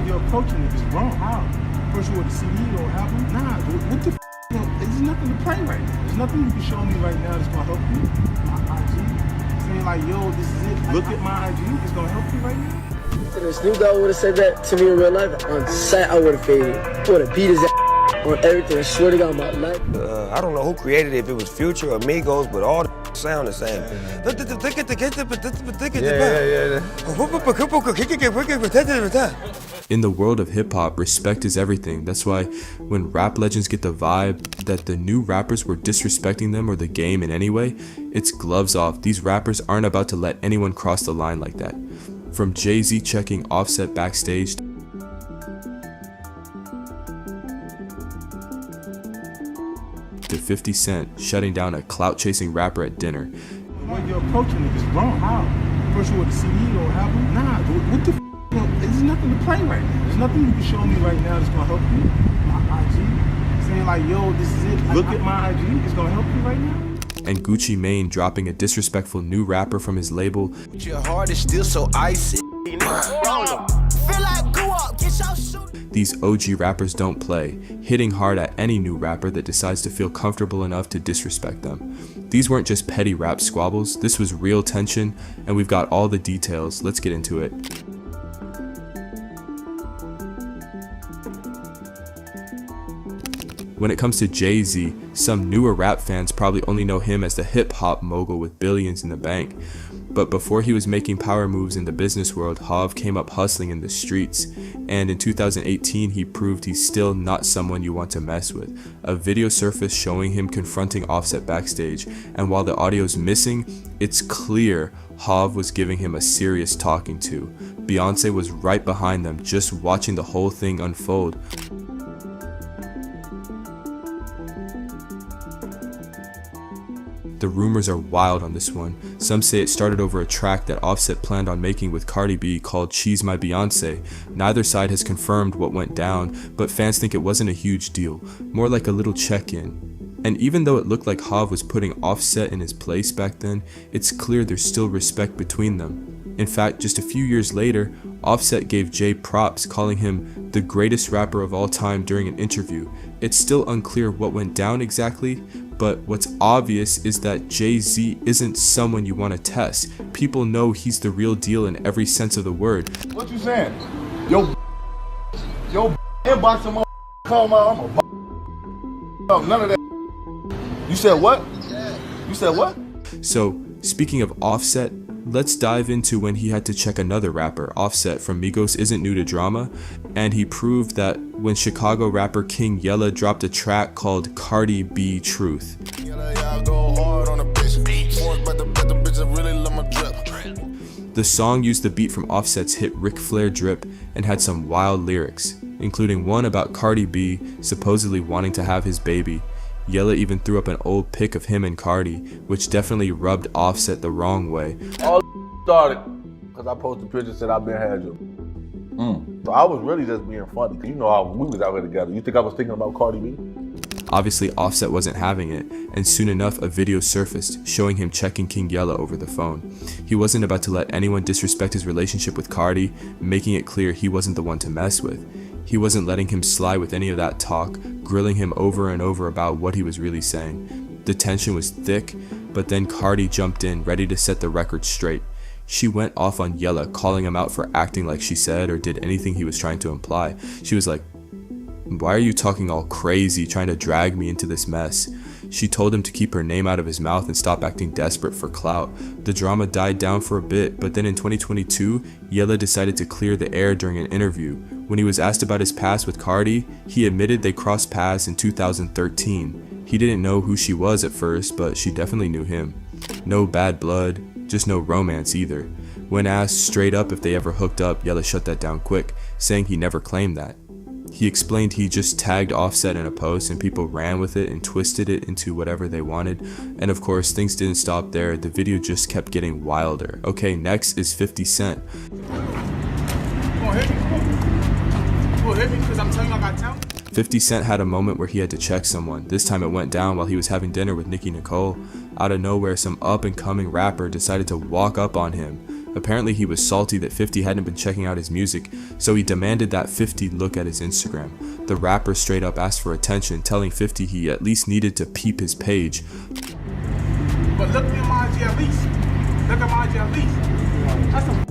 way you're approaching it is wrong. How? Approach you with a CD or album? Nah, what the f? You know, there's nothing to play right now. There's nothing you can show me right now that's gonna help you. My IG, saying like, yo, this is it. Look at my IG, it's gonna help you right now. If Snoop Dogg would have said that to me in real life, on set I would have faded. I would have beat his ass on everything. I swear to God, my life. I don't know who created it, if it was Future or Migos, but all the sound the same. In the world of hip-hop, respect is everything. That's why when rap legends get the vibe that the new rappers were disrespecting them or the game in any way, it's gloves off. These rappers aren't about to let anyone cross the line like that. From Jay-Z checking Offset backstage to 50 Cent shutting down a clout-chasing rapper at dinner. The way you're approaching it is wrong. How? Approach you with a CD or album? Nah, what the f? You know, there's nothing to play right now. There's nothing you can show me right now that's gonna help you. My IG, saying like, yo, this is it. Look at my IG, it's gonna help you right now. And Gucci Mane dropping a disrespectful new rapper from his label. Your heart is still so icy. These OG rappers don't play, hitting hard at any new rapper that decides to feel comfortable enough to disrespect them. These weren't just petty rap squabbles, this was real tension, and we've got all the details. Let's get into it. When it comes to Jay-Z, some newer rap fans probably only know him as the hip-hop mogul with billions in the bank. But before he was making power moves in the business world, Hov came up hustling in the streets. And in 2018, he proved he's still not someone you want to mess with. A video surfaced showing him confronting Offset backstage, and while the audio's missing, it's clear Hov was giving him a serious talking to. Beyonce was right behind them, just watching the whole thing unfold. The rumors are wild on this one. Some say it started over a track that Offset planned on making with Cardi B called She's My Beyonce. Neither side has confirmed what went down, but fans think it wasn't a huge deal, more like a little check-in. And even though it looked like Hov was putting Offset in his place back then, it's clear there's still respect between them. In fact, just a few years later, Offset gave Jay props, calling him the greatest rapper of all time during an interview. It's still unclear what went down exactly, but what's obvious is that Jay-Z isn't someone you want to test. People know he's the real deal in every sense of the word. What you saying? Yo, inbox him, call my, none of that. You said what? You said what? So, speaking of Offset, let's dive into when he had to check another rapper. Offset from Migos isn't new to drama, and he proved that when Chicago rapper King Yella dropped a track called Cardi B Truth. The song used the beat from Offset's hit Ric Flair Drip and had some wild lyrics, including one about Cardi B supposedly wanting to have his baby. Yella even threw up an old pic of him and Cardi, which definitely rubbed Offset the wrong way. All started because I posted pictures and said I've been had you. So I was really just being funny. You know how we was out here together. You think I was thinking about Cardi B? Obviously, Offset wasn't having it, and soon enough a video surfaced showing him checking King Yella over the phone. He wasn't about to let anyone disrespect his relationship with Cardi, making it clear he wasn't the one to mess with. He wasn't letting him slide with any of that talk, grilling him over and over about what he was really saying. The tension was thick, but then Cardi jumped in, ready to set the record straight. She went off on Yella, calling him out for acting like she said or did anything he was trying to imply. She was like, "Why are you talking all crazy, trying to drag me into this mess?" She told him to keep her name out of his mouth and stop acting desperate for clout. The drama died down for a bit, but then in 2022, Yella decided to clear the air during an interview. When he was asked about his past with Cardi, he admitted they crossed paths in 2013. He didn't know who she was at first, but she definitely knew him. No bad blood, just no romance either. When asked straight up if they ever hooked up, Yella shut that down quick, saying he never claimed that. He explained he just tagged Offset in a post and people ran with it and twisted it into whatever they wanted. And of course, things didn't stop there. The video just kept getting wilder. Okay, next is 50 Cent. Hit me because I'm telling you I got talent. 50 Cent had a moment where he had to check someone. This time it went down while he was having dinner with Nicki Nicole. Out of nowhere, some up-and-coming rapper decided to walk up on him. Apparently he was salty that 50 hadn't been checking out his music, so he demanded that 50 look at his Instagram. The rapper straight up asked for attention, telling 50 he at least needed to peep his page. But look at my IG at least. Look at my IG at least. That's some.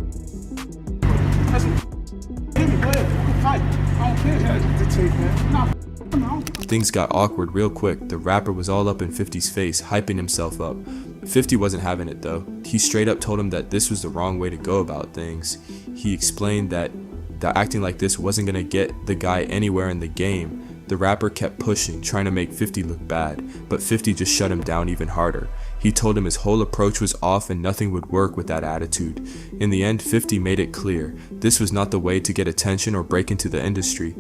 Hit me, go ahead. I can fight. I don't care. That's the tape, man. Nah, Things got awkward real quick. The rapper was all up in 50's face, hyping himself up. 50 wasn't having it though. He straight up told him that this was the wrong way to go about things. He explained that acting like this wasn't gonna get the guy anywhere in the game. The rapper kept pushing, trying to make 50 look bad, but 50 just shut him down even harder. He told him his whole approach was off and nothing would work with that attitude. In the end, 50 made it clear this was not the way to get attention or break into the industry.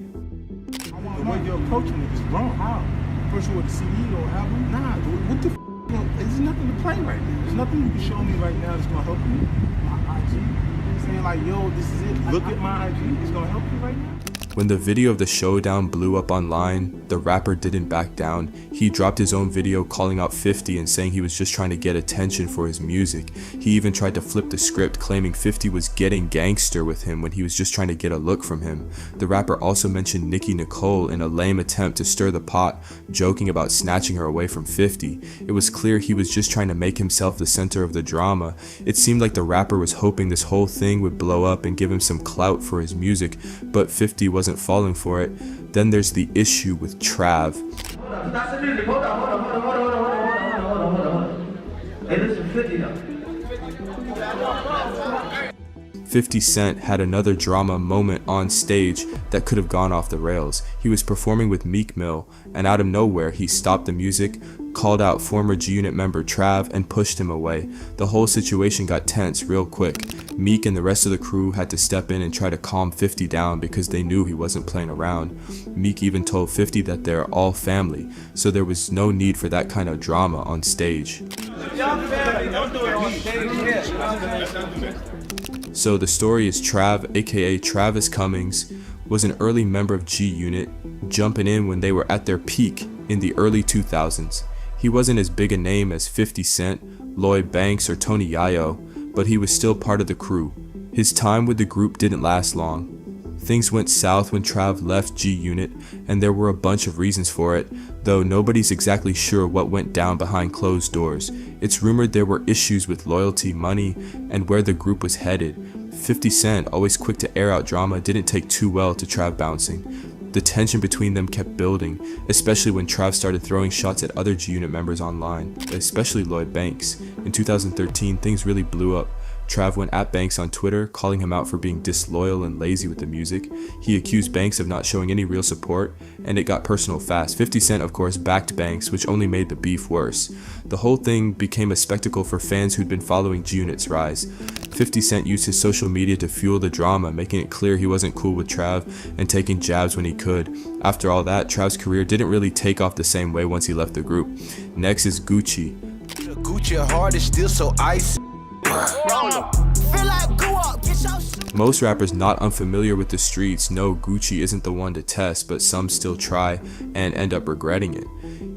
the way you're approaching it is wrong. How? First you with the CD or album? Nah, what the f? You know, there's nothing to play right now. There's nothing you can show me right now that's gonna help you. My IG, saying like, yo, this is it. Look at my IG. It's gonna help you right now. When the video of the showdown blew up online, the rapper didn't back down. He dropped his own video calling out 50 and saying he was just trying to get attention for his music. He even tried to flip the script, claiming 50 was getting gangster with him when he was just trying to get a look from him. The rapper also mentioned Nicki Nicole in a lame attempt to stir the pot, joking about snatching her away from 50. It was clear he was just trying to make himself the center of the drama. It seemed like the rapper was hoping this whole thing would blow up and give him some clout for his music, but 50 wasn't falling for it. Then there's the issue with Trav. Hey, listen, 50 now. 50 Cent had another drama moment on stage that could have gone off the rails. He was performing with Meek Mill, and out of nowhere he stopped the music, called out former G-Unit member Trav, and pushed him away. The whole situation got tense real quick. Meek and the rest of the crew had to step in and try to calm 50 down because they knew he wasn't playing around. Meek even told 50 that they're all family, so there was no need for that kind of drama on stage. So the story is Trav, aka Travis Cummings, was an early member of G-Unit, jumping in when they were at their peak in the early 2000s. He wasn't as big a name as 50 Cent, Lloyd Banks, or Tony Yayo, but he was still part of the crew. His time with the group didn't last long. Things went south when Trav left G-Unit, and there were a bunch of reasons for it, though nobody's exactly sure what went down behind closed doors. It's rumored there were issues with loyalty, money, and where the group was headed. 50 Cent, always quick to air out drama, didn't take too well to Trav bouncing. The tension between them kept building, especially when Trav started throwing shots at other G-Unit members online, especially Lloyd Banks. In 2013, things really blew up. Trav went at Banks on Twitter, calling him out for being disloyal and lazy with the music. He accused Banks of not showing any real support, and it got personal fast. 50 Cent, of course, backed Banks, which only made the beef worse. The whole thing became a spectacle for fans who'd been following G-Unit's rise. 50 Cent used his social media to fuel the drama, making it clear he wasn't cool with Trav and taking jabs when he could. After all that, Trav's career didn't really take off the same way once he left the group. Next is Gucci. Gucci heart is still so icy. Most rappers not unfamiliar with the streets know Gucci isn't the one to test, but some still try and end up regretting it.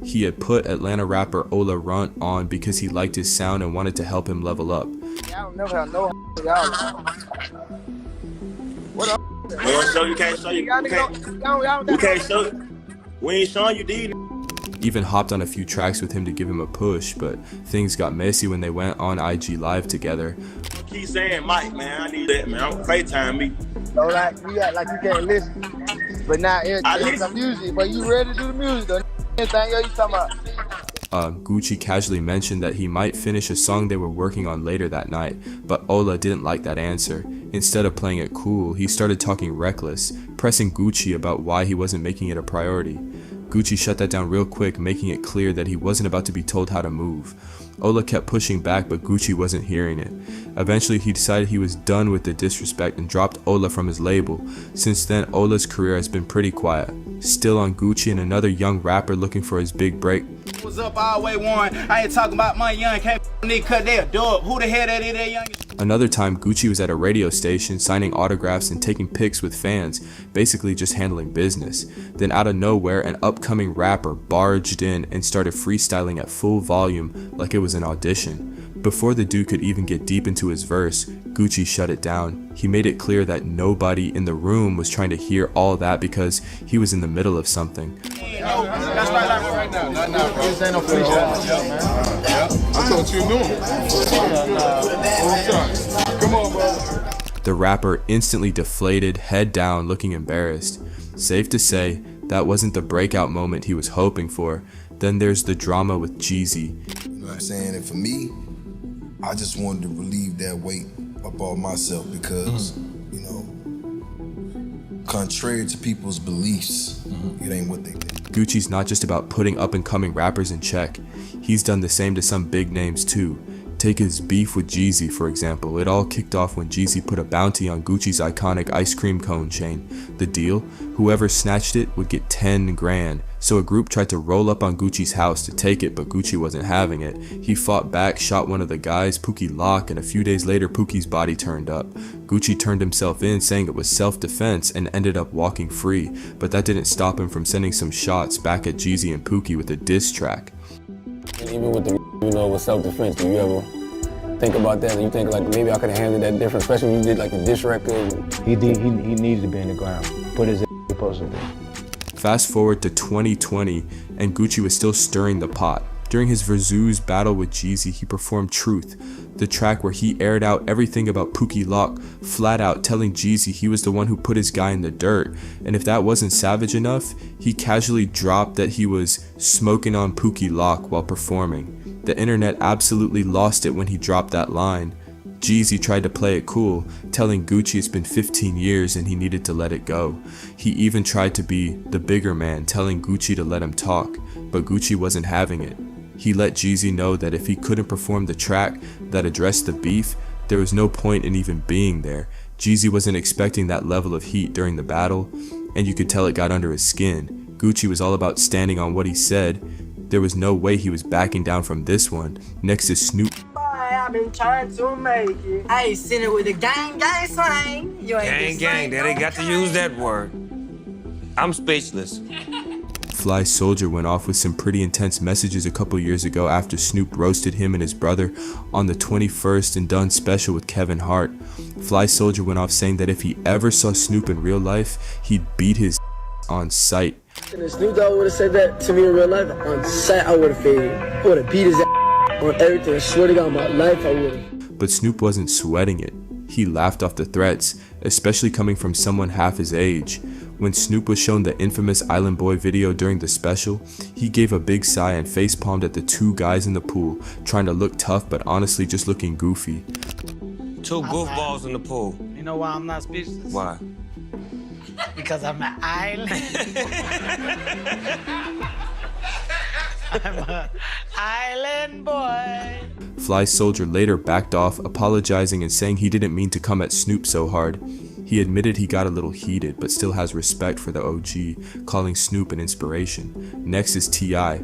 He had put Atlanta rapper Ola Runt on because he liked his sound and wanted to help him level up. Y'all never have no y'all. What up? We don't show you, can't show you. You can't show you. We ain't showing you, D. Even hopped on a few tracks with him to give him a push, but things got messy when they went on IG Live together. Keep saying, Mike, man, I need that, man. I'm FaceTime me. So like you act like you can't listen, but now it's some music. But you ready to do the music? Though anything else you talking about? Gucci casually mentioned that he might finish a song they were working on later that night, but Ola didn't like that answer. Instead of playing it cool, he started talking reckless, pressing Gucci about why he wasn't making it a priority. Gucci shut that down real quick, making it clear that he wasn't about to be told how to move. Ola kept pushing back, but Gucci wasn't hearing it. Eventually, he decided he was done with the disrespect and dropped Ola from his label. Since then, Ola's career has been pretty quiet. Still on Gucci and another young rapper looking for his big break. What's up, all way Warren? I ain't talking about my young can't nigga cut their dub. Who the hell that is that young? Another time, Gucci was at a radio station signing autographs and taking pics with fans, basically just handling business. Then out of nowhere, an upcoming rapper barged in and started freestyling at full volume like it was an audition. Before the dude could even get deep into his verse, Gucci shut it down. He made it clear that nobody in the room was trying to hear all that because he was in the middle of something. That's right now. This ain't no freestyle, man. I thought you knew. Come on, bro. The rapper instantly deflated, head down, looking embarrassed. Safe to say, that wasn't the breakout moment he was hoping for. Then there's the drama with Jeezy. You know what I'm saying? And for me, I just wanted to relieve that weight up on myself because, you know, contrary to people's beliefs, it ain't what they think. Gucci's not just about putting up and coming rappers in check. He's done the same to some big names too. Take his beef with Jeezy, for example. It all kicked off when Jeezy put a bounty on Gucci's iconic ice cream cone chain. The deal? Whoever snatched it would get 10 grand. So a group tried to roll up on Gucci's house to take it, but Gucci wasn't having it. He fought back, shot one of the guys, Pookie Lock, and a few days later Pookie's body turned up. Gucci turned himself in, saying it was self-defense, and ended up walking free, but that didn't stop him from sending some shots back at Jeezy and Pookie with a diss track. Even with the, with self-defense, do you ever think about that and you think like maybe I could have handled that different, especially when you did like the diss record? He needed to be in the ground. Put his supposed to be. Fast forward to 2020, and Gucci was still stirring the pot. During his Verzoos battle with Jeezy, he performed Truth, the track where he aired out everything about Pookie Lock, flat out telling Jeezy he was the one who put his guy in the dirt. And if that wasn't savage enough, he casually dropped that he was smoking on Pookie Lock while performing. The internet absolutely lost it when he dropped that line. Jeezy tried to play it cool, telling Gucci it's been 15 years and he needed to let it go. He even tried to be the bigger man, telling Gucci to let him talk, but Gucci wasn't having it. He let Jeezy know that if he couldn't perform the track that addressed the beef, there was no point in even being there. Jeezy wasn't expecting that level of heat during the battle, and you could tell it got under his skin. Gucci was all about standing on what he said. There was no way he was backing down from this one. Next is Snoop. I've been trying to make it. I ain't seen it with the gang slang. You ain't gang, they got to use that word. I'm speechless. Fly Soldier went off with some pretty intense messages a couple years ago after Snoop roasted him and his brother on the 21st and Done special with Kevin Hart. Fly Soldier went off saying that if he ever saw Snoop in real life, he'd beat his on sight. And if Snoop Dogg would have said that to me in real life, on sight I would have faded. I would have beat his on everything. I swear to God, my life I would have. But Snoop wasn't sweating it. He laughed off the threats, especially coming from someone half his age. When Snoop was shown the infamous Island Boy video during the special, he gave a big sigh and face-palmed at the two guys in the pool, trying to look tough but honestly just looking goofy. Two goofballs in the pool. You know why I'm not speechless? Why? Because I'm an island. I'm an island boy. Fly Soldier later backed off, apologizing and saying he didn't mean to come at Snoop so hard. He admitted he got a little heated, but still has respect for the OG, calling Snoop an inspiration. Next is T.I.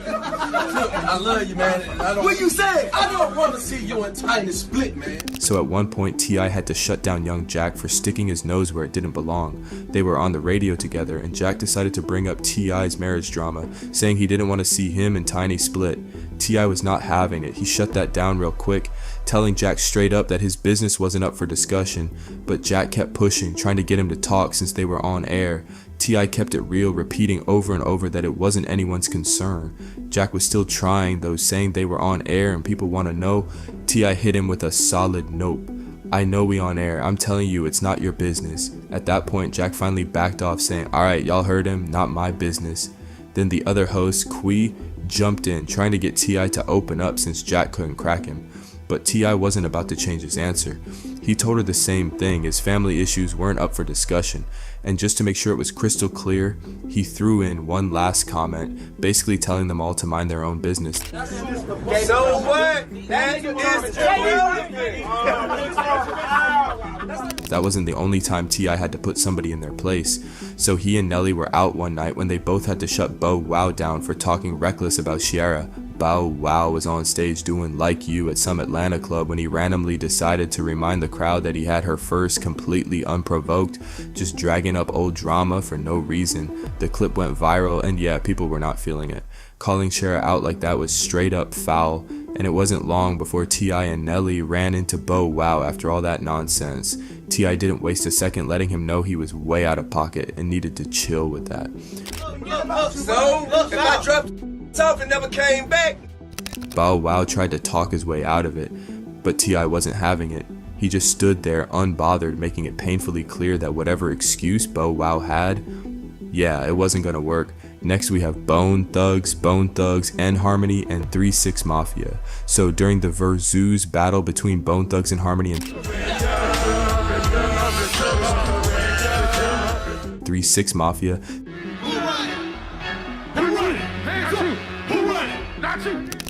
I love you, man. What you say? I don't want to see you and Tiny split, man. So at one point, T.I. had to shut down Young Jack for sticking his nose where it didn't belong. They were on the radio together, and Jack decided to bring up T.I.'s marriage drama, saying he didn't want to see him and Tiny split. T.I. was not having it. He shut that down real quick, telling Jack straight up that his business wasn't up for discussion, but Jack kept pushing, trying to get him to talk since they were on air. T.I. kept it real, repeating over and over that it wasn't anyone's concern. Jack was still trying, though, saying they were on air and people want to know. T.I. hit him with a solid nope. I know we on air. I'm telling you, it's not your business. At that point, Jack finally backed off, saying, alright, y'all heard him, not my business. Then the other host, Quee, jumped in, trying to get T.I. to open up since Jack couldn't crack him. But T.I. wasn't about to change his answer. He told her the same thing, his family issues weren't up for discussion, and just to make sure it was crystal clear, he threw in one last comment, basically telling them all to mind their own business. So what? That wasn't the only time T.I. had to put somebody in their place, so he and Nelly were out one night when they both had to shut Bow Wow down for talking reckless about Ciara. Bow Wow was on stage doing Like You at some Atlanta club when he randomly decided to remind the crowd that he had her first completely unprovoked, just dragging up old drama for no reason. The clip went viral and yeah, people were not feeling it. Calling Ciara out like that was straight up foul, and it wasn't long before T.I. and Nelly ran into Bow Wow after all that nonsense. T.I. didn't waste a second letting him know he was way out of pocket and needed to chill with that. So, if I dropped off and never came back. Bow Wow tried to talk his way out of it, but T.I. wasn't having it. He just stood there unbothered, making it painfully clear that whatever excuse Bow Wow had, yeah, it wasn't gonna work. Next we have Bone Thugs, and Harmony, and 3 6 Mafia. So during the Versus battle between Bone Thugs and Harmony and 3 6 Mafia,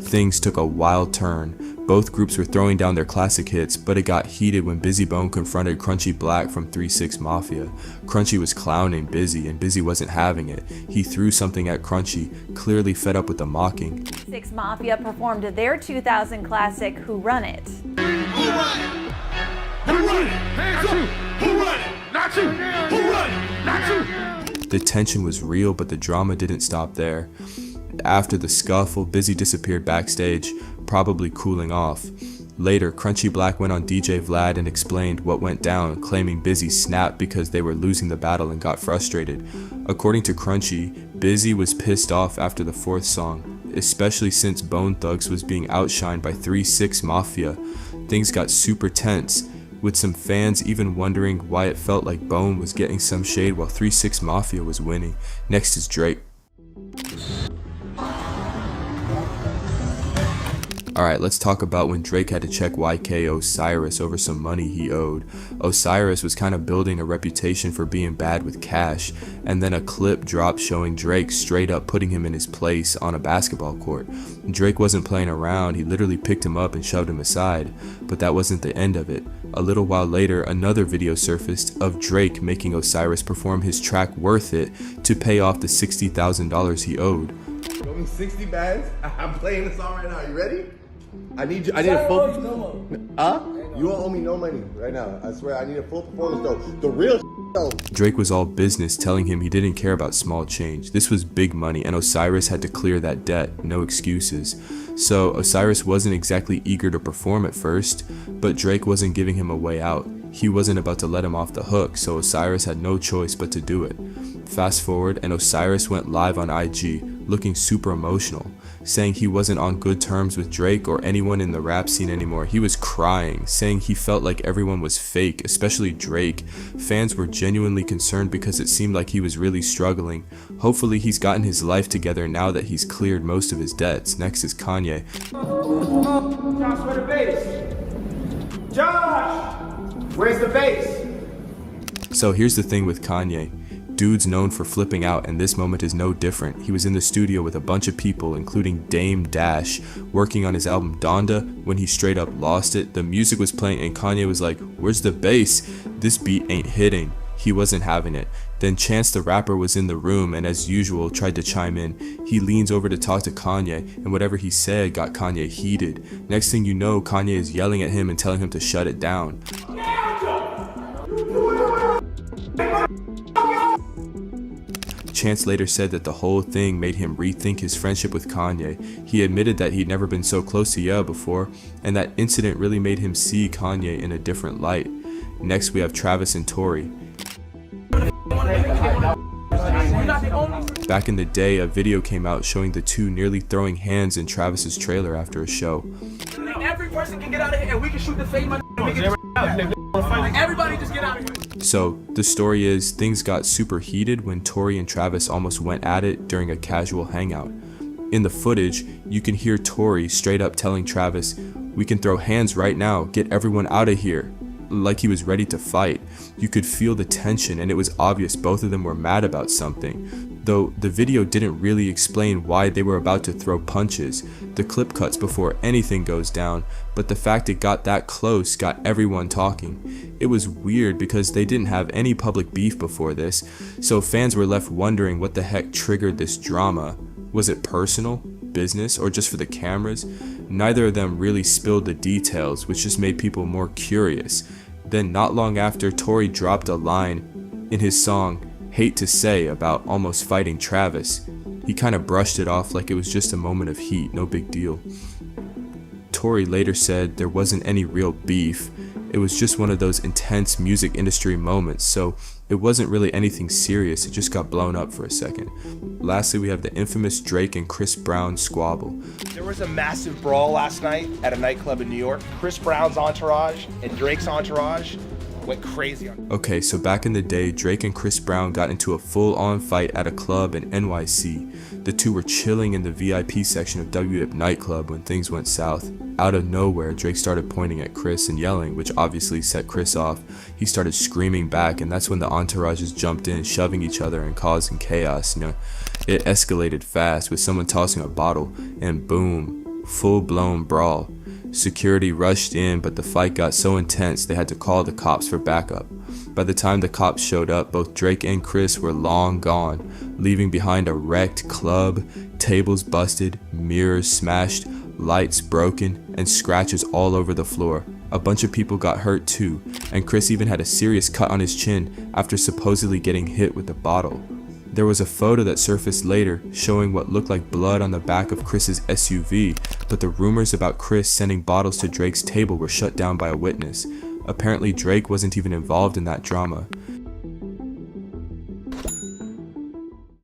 things took a wild turn. Both groups were throwing down their classic hits, but it got heated when Busy Bone confronted Crunchy Black from 3 6 Mafia. Crunchy was clowning Busy, and Busy wasn't having it. He threw something at Crunchy, clearly fed up with the mocking. 6 Mafia performed their 2000 classic, Who Run It? Who run it? Who run it? Hands up! Who run it? Not you! Who run it? Not you! The tension was real, but the drama didn't stop there. After the scuffle, Busy disappeared backstage, probably cooling off. Later, Crunchy Black went on DJ Vlad and explained what went down, claiming Busy snapped because they were losing the battle and got frustrated. According to Crunchy, Busy was pissed off after the 4th song, especially since Bone Thugs was being outshined by 3 6 Mafia. Things got super tense, with some fans even wondering why it felt like Bone was getting some shade while 3 6 Mafia was winning. Next is Drake. Alright, let's talk about when Drake had to check YK Osiris over some money he owed. Osiris was kind of building a reputation for being bad with cash, and then a clip dropped showing Drake straight up putting him in his place on a basketball court. Drake wasn't playing around, he literally picked him up and shoved him aside. But that wasn't the end of it. A little while later, another video surfaced of Drake making Osiris perform his track Worth It to pay off the $60,000 he owed. You owe me 60 bags? I'm playing the song right now. You ready? I need a full. Huh? You don't owe me no money right now. I swear, I need a full performance though. The real though. Drake was all business, telling him he didn't care about small change. This was big money, and Osiris had to clear that debt. No excuses. So Osiris wasn't exactly eager to perform at first, but Drake wasn't giving him a way out. He wasn't about to let him off the hook, so Osiris had no choice but to do it. Fast forward, and Osiris went live on IG, looking super emotional, saying he wasn't on good terms with Drake or anyone in the rap scene anymore. He was crying, saying he felt like everyone was fake, especially Drake. Fans were genuinely concerned because it seemed like he was really struggling. Hopefully he's gotten his life together now that he's cleared most of his debts. Next is Kanye. Josh, where the bass? Josh! Where's the bass? So here's the thing with Kanye. Dude's known for flipping out, and this moment is no different. He was in the studio with a bunch of people, including Dame Dash, working on his album Donda when he straight up lost it. The music was playing and Kanye was like, "Where's the bass? This beat ain't hitting." He wasn't having it. Then Chance the Rapper was in the room and as usual tried to chime in. He leans over to talk to Kanye, and whatever he said got Kanye heated. Next thing you know, Kanye is yelling at him and telling him to shut it down. Chance later said that the whole thing made him rethink his friendship with Kanye. He admitted that he'd never been so close to Yella before, and that incident really made him see Kanye in a different light. Next we have Travis and Tory. Back in the day, a video came out showing the two nearly throwing hands in Travis's trailer after a show. Every person can get out of here and we can shoot the fake money. Everybody just get out of here. So, the story is, things got super heated when Tory and Travis almost went at it during a casual hangout. In the footage, you can hear Tory straight up telling Travis, "We can throw hands right now, get everyone out of here," like he was ready to fight. You could feel the tension, and it was obvious both of them were mad about something. Though the video didn't really explain why they were about to throw punches. The clip cuts before anything goes down, but the fact it got that close got everyone talking. It was weird because they didn't have any public beef before this, so fans were left wondering what the heck triggered this drama. Was it personal, business, or just for the cameras? Neither of them really spilled the details, which just made people more curious. Then not long after, Tory dropped a line in his song Hate to Say about almost fighting Travis. He kind of brushed it off like it was just a moment of heat, no big deal. Tory later said there wasn't any real beef. It was just one of those intense music industry moments, so it wasn't really anything serious, it just got blown up for a second. Lastly, we have the infamous Drake and Chris Brown squabble. There was a massive brawl last night at a nightclub in New York. Chris Brown's entourage and Drake's entourage went crazy on. Okay, so back in the day, Drake and Chris Brown got into a full-on fight at a club in NYC. The two were chilling in the VIP section of WIP nightclub when things went south. Out of nowhere, Drake started pointing at Chris and yelling, which obviously set Chris off. He started screaming back, and that's when the entourages jumped in, shoving each other and causing chaos. It escalated fast with someone tossing a bottle, and boom, full-blown brawl. Security rushed in, but the fight got so intense they had to call the cops for backup. By the time the cops showed up, both Drake and Chris were long gone, leaving behind a wrecked club, tables busted, mirrors smashed, lights broken, and scratches all over the floor. A bunch of people got hurt too, and Chris even had a serious cut on his chin after supposedly getting hit with a bottle. There was a photo that surfaced later showing what looked like blood on the back of Chris's SUV, but the rumors about Chris sending bottles to Drake's table were shut down by a witness. Apparently Drake wasn't even involved in that drama.